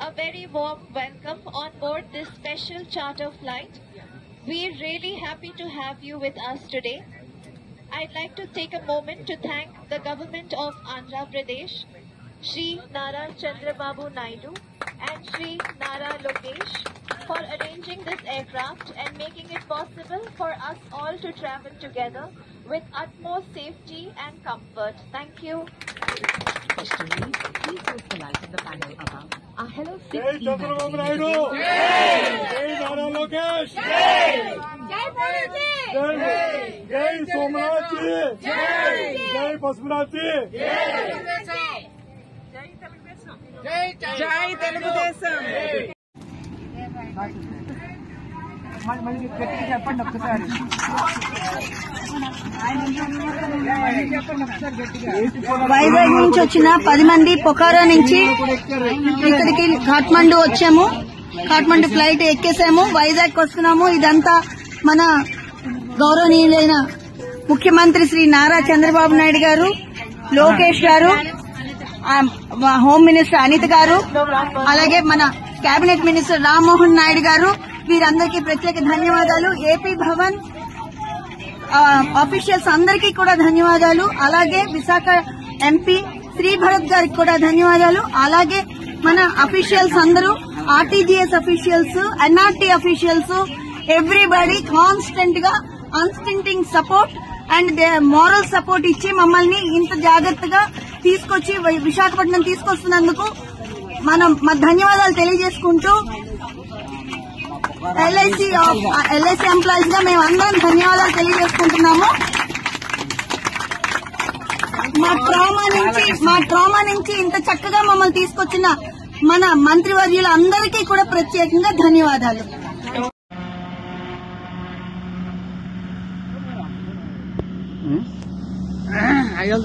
a very warm welcome on board this special charter flight. We're really happy to have you with us today. I'd like to take a moment to thank the government of Andhra Pradesh, Shri Nara Chandrababu Naidu and Shri Nara Lokesh for arranging this aircraft and making it possible for us all to travel together with utmost safety and comfort. Thank you. Especially, please use the light in the panel above. Our Hello Jai 16 Chandrababu magazine Naidu! is Jai Nara Lokesh! Jai Somnath ji! Jai Pasupanath ji! జై తెలుగుదేశం మళ్ళీ గట్టిగా చెప్పండి ఒక్కసారి వైజాగ్ నుంచి వచ్చిన 10 మంది పొఖారా నుంచి ఇక్కడికి కాఠ్మండు వచ్చాము. కాఠ్మండు ఫ్లైట్ ఎక్కేసాము, వైజాగ్ వస్తున్నాము. ఇదంతా మన గౌరవనీయులైన ముఖ్యమంత్రి శ్రీ నారా చంద్రబాబు నాయుడు గారు, లోకేష్ గారు, హోమ్ మినిస్టర్ అనిత్ గారు, అలాగే మన కేబినెట్ మినిస్టర్ రామ్మోహన్ నాయుడు గారు, వీరందరికీ ప్రత్యేక ధన్యవాదాలు. ఏపీ భవన్ ఆఫీషియల్స్ అందరికీ కూడా ధన్యవాదాలు. అలాగే విశాఖ ఎంపీ శ్రీ భరత్ గారికి కూడా ధన్యవాదాలు. అలాగే మన అఫీషియల్స్ అందరూ, RTGS officials, NRT officials, everybody constant గా unstinting support and moral support ఇచ్చి మమ్మల్ని ఇంత జాగ్రత్తగా తీసుకొచ్చి విశాఖపట్నం తీసుకొస్తున్నందుకు మనం ధన్యవాదాలు తెలియజేసుకుంటూ ఎల్ఐసి ఎంప్లాయీస్ గా మేము అందరం ధన్యవాదాలు తెలియజేసుకుంటున్నాము. మా ట్రామా నుంచి ఇంత చక్కగా మమ్మల్ని తీసుకొచ్చిన మన మంత్రివర్యులు అందరికీ కూడా ప్రత్యేకంగా ధన్యవాదాలు. అయ్యో